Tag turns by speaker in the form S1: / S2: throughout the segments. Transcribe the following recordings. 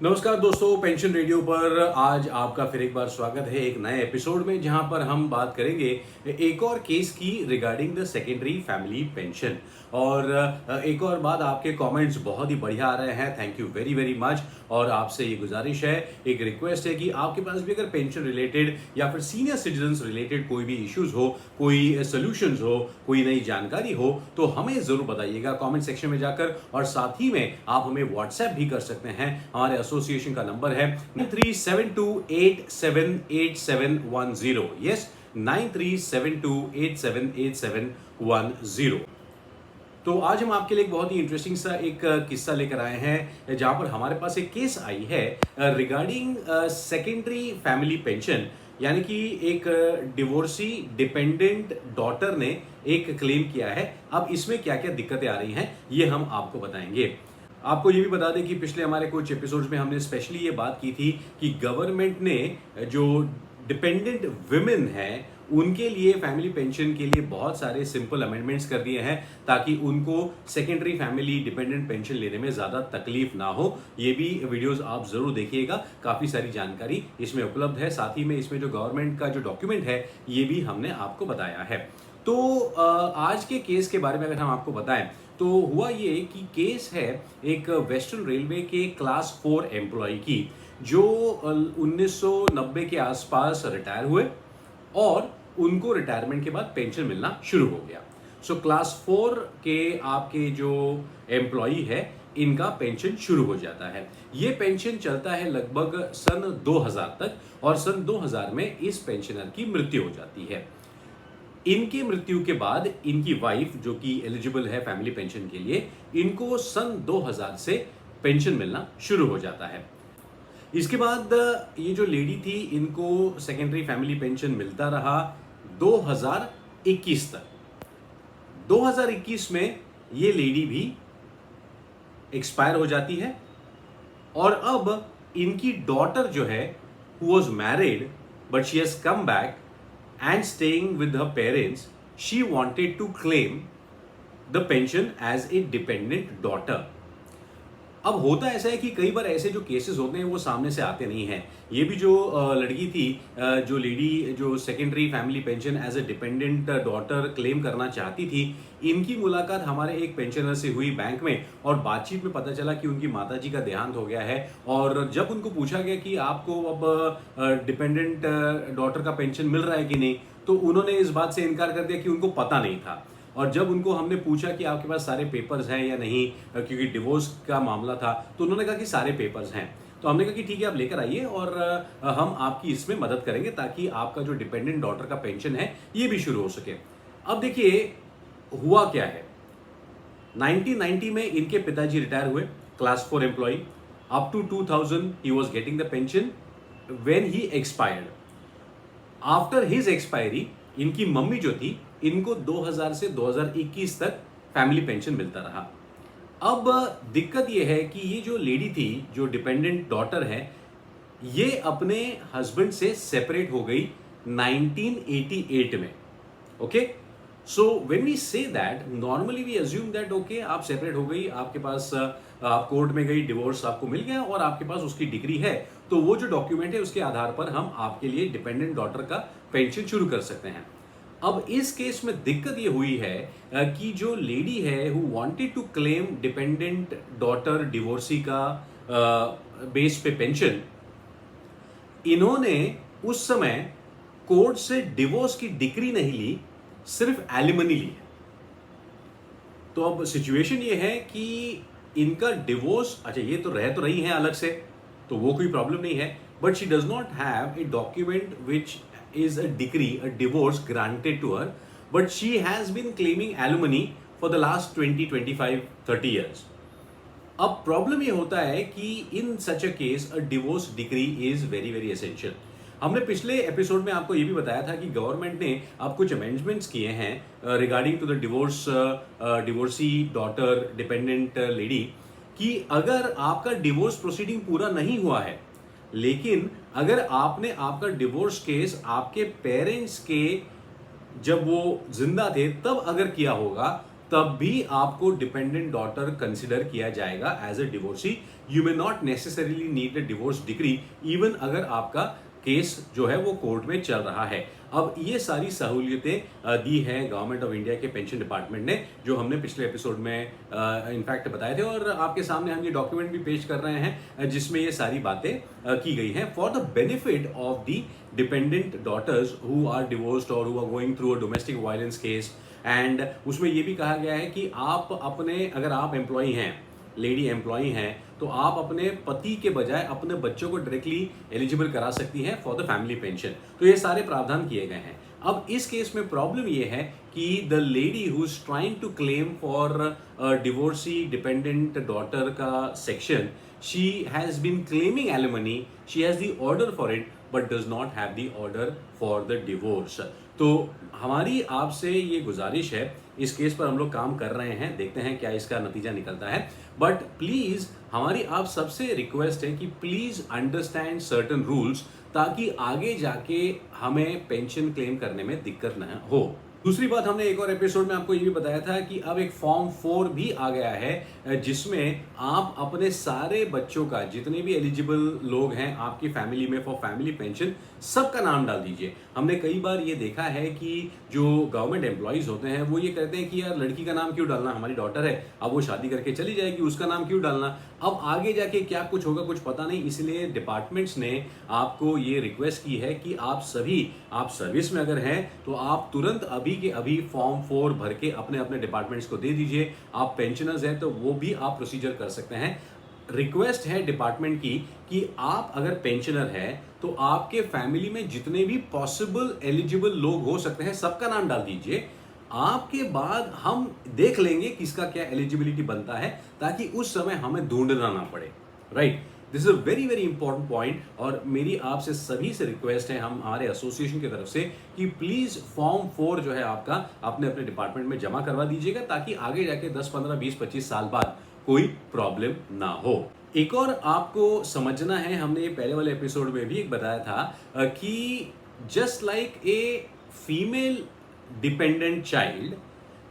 S1: नमस्कार दोस्तों, pension radio पर आज आपका फिर एक बार स्वागत है एक नए एपिसोड में, जहां पर हम बात करेंगे एक और केस की regarding the secondary family pension. और एक और बात, आपके कमेंट्स बहुत ही बढ़िया आ रहे हैं, thank you very very much. और आपसे ये गुजारिश है, एक रिक्वेस्ट है कि आपके पास भी अगर पेंशन रिलेटेड या फिर सीनियर सिटीजन्स रिलेटेड कोई भी इश्यूज हो, कोई सोल्यूशंस हो, कोई नई जानकारी हो, तो हमें जरूर बताइएगा कमेंट सेक्शन में जाकर। और साथ ही में आप हमें व्हाट्सएप भी कर सकते हैं। हमारे एसोसिएशन का नंबर है 9372878710। यस, 9372878710। तो आज हम आपके लिए एक बहुत ही इंटरेस्टिंग सा एक किस्सा लेकर आए हैं, जहां पर हमारे पास एक केस आई है रिगार्डिंग सेकेंडरी फैमिली पेंशन। यानी कि एक डिवोर्सी डिपेंडेंट डॉटर ने एक क्लेम किया है। अब इसमें क्या क्या दिक्कतें आ रही हैं, ये हम आपको बताएंगे। आपको ये भी बता दें कि पिछले हमारे कुछ एपिसोड्स में हमने स्पेशली ये बात की थी कि गवर्नमेंट ने जो डिपेंडेंट विमेन हैं उनके लिए फैमिली पेंशन के लिए बहुत सारे सिंपल अमेंडमेंट्स कर दिए हैं, ताकि उनको सेकेंडरी फैमिली डिपेंडेंट पेंशन लेने में ज़्यादा तकलीफ ना हो। ये भी वीडियोस आप ज़रूर देखिएगा, काफ़ी सारी जानकारी इसमें उपलब्ध है। साथ ही में इसमें जो गवर्नमेंट का जो डॉक्यूमेंट है, ये भी हमने आपको बताया है। तो आज के केस के बारे में अगर हम आपको बताएं, तो हुआ ये कि केस है एक वेस्टर्न रेलवे के क्लास 4 एम्प्लॉय की, जो 1990 के आसपास रिटायर हुए और उनको रिटायरमेंट के बाद पेंशन मिलना शुरू हो गया। सो क्लास 4 के आपके जो एम्प्लॉई है, इनका पेंशन शुरू हो जाता है। ये पेंशन चलता है लगभग सन 2000 तक, और सन 2000 में इस पेंशनर की मृत्यु हो जाती है। इनकी मृत्यु के बाद इनकी वाइफ, जो कि एलिजिबल है फैमिली पेंशन के लिए, इनको सन 2000 से पेंशन मिलना शुरू हो जाता है। इसके बाद ये जो लेडी थी, इनको सेकेंडरी फैमिली पेंशन मिलता रहा 2021 तक। 2021 में ये लेडी भी एक्सपायर हो जाती है, और अब इनकी डॉटर जो है, who was married but she has come back and staying with her parents, she wanted to claim the pension as a dependent daughter. अब होता ऐसा है कि कई बार ऐसे जो केसेस होते हैं वो सामने से आते नहीं हैं। ये भी जो लड़की थी, जो लेडी जो secondary family pension as a dependent daughter claim करना चाहती थी, इनकी मुलाकात हमारे एक पेंशनर से हुई बैंक में, और बातचीत में पता चला कि उनकी माताजी का देहांत हो गया है। और जब उनको पूछा गया कि आपको अब डिपेंडेंट डॉटर का पेंशन मिल रहा है कि नहीं, तो उन्होंने इस बात से इनकार कर दिया कि उनको पता नहीं था। और जब उनको हमने पूछा कि आपके पास सारे पेपर्स हैं या नहीं, क्योंकि डिवोर्स का मामला था, तो उन्होंने कहा कि सारे पेपर्स हैं। तो हमने कहा कि ठीक है, आप लेकर आइए और हम आपकी इसमें मदद करेंगे, ताकि आपका जो डिपेंडेंट डॉटर का पेंशन है ये भी शुरू हो सके। अब देखिए हुआ क्या है। 1990 में इनके पिताजी रिटायर हुए, क्लास 4 एम्प्लॉई। अप टू 2000 ही was getting the pension when he expired. After his expiry इनकी मम्मी जो थी, इनको 2000 से 2021 तक फैमिली पेंशन मिलता रहा। अब दिक्कत यह है कि ये जो लेडी थी, जो डिपेंडेंट डॉटर है, ये अपने हस्बैंड से सेपरेट हो गई 1988 में। Okay, so when we say that, normally we assume that okay, आप सेपरेट हो गई, आपके पास आप कोर्ट में गई, डिवोर्स आपको मिल गया और आपके पास उसकी डिग्री है, तो वो जो डॉक्यूमेंट है उसके आधार पर हम आपके लिए डिपेंडेंट डॉटर का पेंशन शुरू कर सकते हैं। अब इस केस में दिक्कत ये हुई है कि जो लेडी है who wanted to claim dependent daughter divorcee का बेस पे पेंशन, इन्होंने उस समय कोर्ट से डिवोर्स की डिक्री नहीं ली, सिर्फ एलिमनी ली है। तो अब सिचुएशन ये है कि इनका डिवोर्स, अच्छा ये तो रह तो रही हैं अलग से, तो वो कोई प्रॉब्लम नहीं है, but she does not have a document which is a decree, a divorce granted to her, but she has been claiming alimony for the last 20, 25, 30 years. अब प्रॉब्लम ये होता है कि in such a case a divorce decree is very very essential. हमने पिछले episode में आपको ये भी बताया था कि गवर्नमेंट ने अब कुछ अमेंडमेंट्स किए हैं regarding to the divorce divorcee daughter dependent lady, कि अगर आपका डिवोर्स प्रोसीडिंग पूरा नहीं हुआ है, लेकिन अगर आपने आपका डिवोर्स केस आपके पेरेंट्स के जब वो जिंदा थे तब अगर किया होगा, तब भी आपको डिपेंडेंट डॉटर कंसिडर किया जाएगा as a divorcee. You may not necessarily need a divorce degree even अगर आपका केस जो है वो कोर्ट में चल रहा है। अब ये सारी सहूलियतें दी हैं गवर्नमेंट ऑफ इंडिया के पेंशन डिपार्टमेंट ने, जो हमने पिछले एपिसोड में इनफैक्ट बताए थे, और आपके सामने हम ये डॉक्यूमेंट भी पेश कर रहे हैं जिसमें ये सारी बातें की गई हैं for the benefit of the dependent daughters who are divorced और who are going through a domestic violence case. And उसमें ये भी कहा गया है कि आप अपने, अगर आप एम्प्लॉई हैं, लेडी एम्प्लॉई हैं, तो आप अपने पति के बजाय अपने बच्चों को डायरेक्टली एलिजिबल करा सकती हैं फॉर द फैमिली पेंशन। तो ये सारे प्रावधान किए गए हैं। अब इस केस में प्रॉब्लम ये है कि the lady who is trying to claim for divorcee dependent daughter का section, she has been claiming alimony, she has the order for it but does not have the order for the divorce. तो हमारी आपसे ये गुजारिश है, इस case पर हम लोग काम कर रहे हैं, देखते हैं क्या इसका नतीजा निकलता है। बट प्लीज हमारी आप सबसे रिक्वेस्ट है कि प्लीज अंडरस्टैंड सर्टेन रूल्स, ताकि आगे जाके हमें पेंशन क्लेम करने में दिक्कत न हो। दूसरी बात, हमने एक और एपिसोड में आपको ये भी बताया था कि अब एक फॉर्म 4 भी आ गया है जिसमें आप अपने सारे बच्चों का, जितने भी एलिजिबल लोग हैं आपकी फैमिली में फॉर फैमिली पेंशन, सबका नाम डाल दीजिए। हमने कई बार ये देखा है कि जो गवर्नमेंट एम्प्लॉयज होते हैं वो ये कहते हैं कि यार लड़की का नाम क्यों डालना, हमारी डॉटर है, अब वो शादी करके चली जाएगी, उसका नाम क्यों डालना। अब आगे जाके क्या कुछ होगा कुछ पता नहीं, इसलिए डिपार्टमेंट्स ने आपको ये रिक्वेस्ट की है कि आप सभी, आप सर्विस में अगर हैं तो आप तुरंत अभी के अभी फॉर्म 4 भर के अपने अपने डिपार्टमेंट्स को दे दीजिए। आप पेंशनर्स हैं तो वो भी आप प्रोसीजर कर सकते हैं। रिक्वेस्ट है डिपार्टमेंट की कि आप अगर पेंशनर है तो आपके फैमिली में जितने भी पॉसिबल एलिजिबल लोग हो सकते हैं सबका नाम डाल दीजिए। आपके बाद हम देख लेंगे किसका क्या एलिजिबिलिटी बनता है, ताकि उस समय हमें ढूंढना ना पड़े। Right, this is a very very important point. और मेरी आपसे सभी से रिक्वेस्ट है, हम हमारे एसोसिएशन की तरफ से, कि प्लीज फॉर्म 4 जो है आपका अपने अपने डिपार्टमेंट में जमा करवा दीजिएगा, ताकि आगे जाके 10, 15, 20, 25 साल बाद कोई प्रॉब्लम ना हो। एक और आपको समझना है, हमने ये पहले वाले एपिसोड में भी एक बताया था कि just like a female dependent child,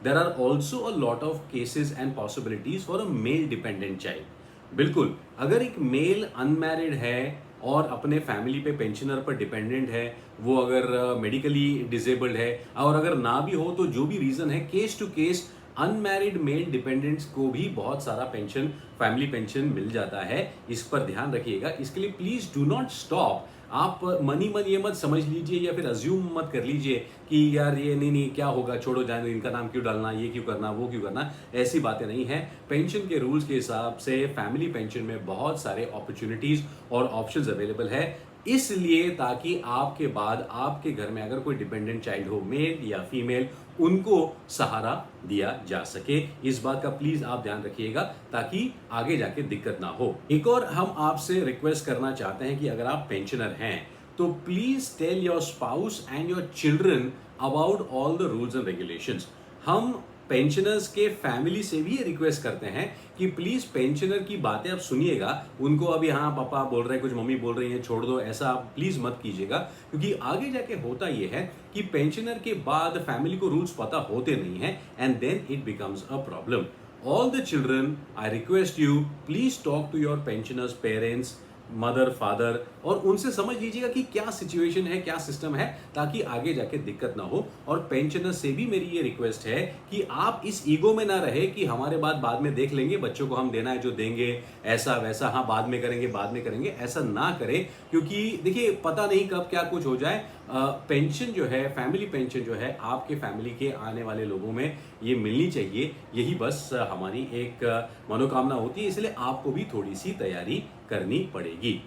S1: there are also a lot of cases and possibilities for a male dependent child. बिल्कुल, अगर एक मेल अनमैरिड है और अपने फैमिली पे पेंशनर पर डिपेंडेंट है, वो अगर मेडिकली डिसेबल्ड है, और अगर ना भी हो तो जो भी रीजन है, case to case unmarried male dependents को भी बहुत सारा पेंशन, फैमिली पेंशन मिल जाता है। इस पर ध्यान रखिएगा। इसके लिए प्लीज डू नॉट स्टॉप। आप मन ही मन ये मत समझ लीजिए या फिर अज्यूम मत कर लीजिए कि यार ये नहीं क्या होगा, छोड़ो जाने, इनका नाम क्यों डालना, ये क्यों करना, वो क्यों करना। ऐसी बातें नहीं है। पेंशन के रूल्स के हिसाब से फैमिली पेंशन में बहुत सारे अपॉर्चुनिटीज और ऑप्शंस अवेलेबल है, इसलिए ताकि आपके बाद आपके घर में अगर कोई डिपेंडेंट चाइल्ड हो, मेल या फीमेल, उनको सहारा दिया जा सके। इस बात का प्लीज आप ध्यान रखिएगा, ताकि आगे जाके दिक्कत ना हो। एक और हम आपसे रिक्वेस्ट करना चाहते हैं कि अगर आप पेंशनर हैं तो please tell your spouse and your children about all the rules and regulations. हम पेंशनर्स के फैमिली से भी ये रिक्वेस्ट करते हैं कि प्लीज पेंशनर की बातें आप सुनिएगा। उनको अभी हाँ पापा बोल रहे हैं, कुछ मम्मी बोल रही हैं, छोड़ दो, ऐसा आप प्लीज मत कीजिएगा, क्योंकि आगे जाके होता ये है कि पेंशनर के बाद फैमिली को रूल्स पता होते नहीं है, and then it becomes a problem. All the children, I request you, please talk to your pensioners parents, mother, father, और उनसे समझ लीजिएगा कि क्या सिचुएशन है, क्या सिस्टम है, ताकि आगे जाके दिक्कत ना हो। और पेंशनर से भी मेरी ये रिक्वेस्ट है कि आप इस ईगो में ना रहे कि हमारे बाद में देख लेंगे, बच्चों को हम देना है जो देंगे, ऐसा वैसा, हाँ बाद में करेंगे, ऐसा ना करें, क्योंकि देखिए पता नहीं कब क्या कुछ हो जाए। पेंशन जो है, फैमिली पेंशन जो है, आपके फैमिली के आने वाले लोगों में ये मिलनी चाहिए, यही बस हमारी एक मनोकामना होती है, इसलिए आपको भी थोड़ी सी तैयारी करनी पड़ेगी।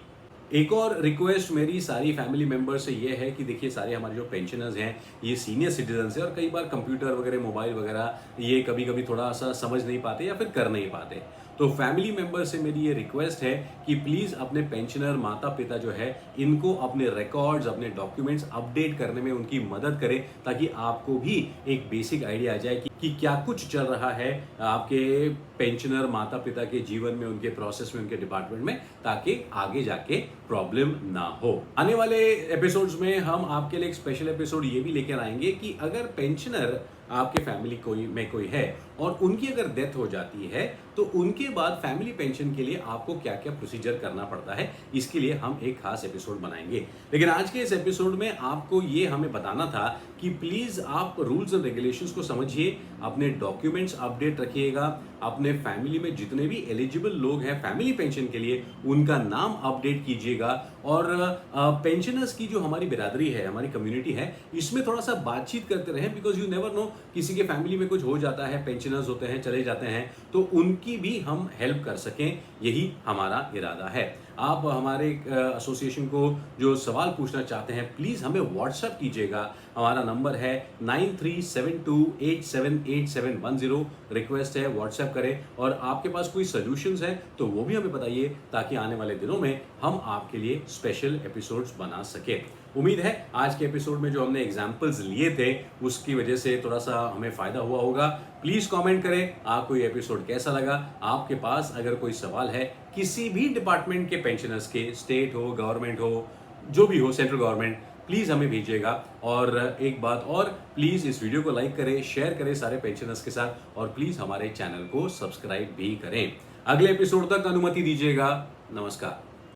S1: एक और रिक्वेस्ट मेरी सारी फैमिली मेंबर से ये है कि देखिए सारे हमारे जो पेंशनर्स हैं ये सीनियर सिटीजन्स हैं, और कई बार कंप्यूटर वगैरह, मोबाइल वगैरह ये कभी कभी थोड़ा सा समझ नहीं पाते या फिर कर नहीं पाते। तो फैमिली मेंबर से मेरी ये रिक्वेस्ट है कि प्लीज अपने पेंशनर माता पिता जो है, इनको अपने रिकॉर्ड्स, अपने डॉक्यूमेंट्स अपडेट करने में उनकी मदद करें, ताकि आपको भी एक बेसिक आइडिया आ जाए कि क्या कुछ चल रहा है आपके पेंशनर माता पिता के जीवन में, उनके प्रोसेस में, उनके डिपार्टमेंट में, ताकि आगे जाके प्रॉब्लम ना हो। आने वाले एपिसोड्स में हम आपके लिए एक स्पेशल एपिसोड ये भी लेकर आएंगे कि अगर पेंशनर आपके फैमिली में कोई है और उनकी अगर डेथ हो जाती है तो उनके बाद फैमिली पेंशन के लिए आपको क्या क्या प्रोसीजर करना पड़ता है, इसके लिए हम एक खास एपिसोड बनाएंगे। लेकिन आज के इस एपिसोड में आपको ये हमें बताना था कि प्लीज आप रूल्स एंड रेगुलेशंस को समझिए, अपने डॉक्यूमेंट्स अपडेट रखिएगा, अपने फैमिली में जितने भी एलिजिबल लोग हैं फैमिली पेंशन के लिए उनका नाम अपडेट कीजिएगा, और पेंशनर्स की जो हमारी बिरादरी है, हमारी कम्युनिटी है, इसमें थोड़ा सा बातचीत करते रहें, बिकॉज यू नेवर नो, किसी के फैमिली में कुछ हो जाता है, पेंशनर्स होते हैं, चले जाते हैं, तो उनकी भी हम हेल्प कर सकें, यही हमारा इरादा है। आप हमारे एसोसिएशन को जो सवाल पूछना चाहते हैं प्लीज़ हमें व्हाट्सएप कीजिएगा। हमारा नंबर है 9372878710। रिक्वेस्ट है व्हाट्सएप करें, और आपके पास कोई सॉल्यूशंस हैं तो वो भी हमें बताइए, ताकि आने वाले दिनों में हम आपके लिए स्पेशल एपिसोड्स बना सके। उम्मीद है आज के एपिसोड में जो हमने एग्जाम्पल्स लिए थे उसकी वजह से थोड़ा सा हमें फायदा हुआ होगा। प्लीज कमेंट करें आपको ये एपिसोड कैसा लगा। आपके पास अगर कोई सवाल है किसी भी डिपार्टमेंट के पेंशनर्स के, स्टेट हो, गवर्नमेंट हो, जो भी हो, सेंट्रल गवर्नमेंट, प्लीज हमें भेजिएगा। और एक बात और, प्लीज इस वीडियो को लाइक करें, शेयर करें सारे पेंशनर्स के साथ, और प्लीज हमारे चैनल को सब्सक्राइब भी करें। अगले एपिसोड तक अनुमति दीजिएगा। नमस्कार।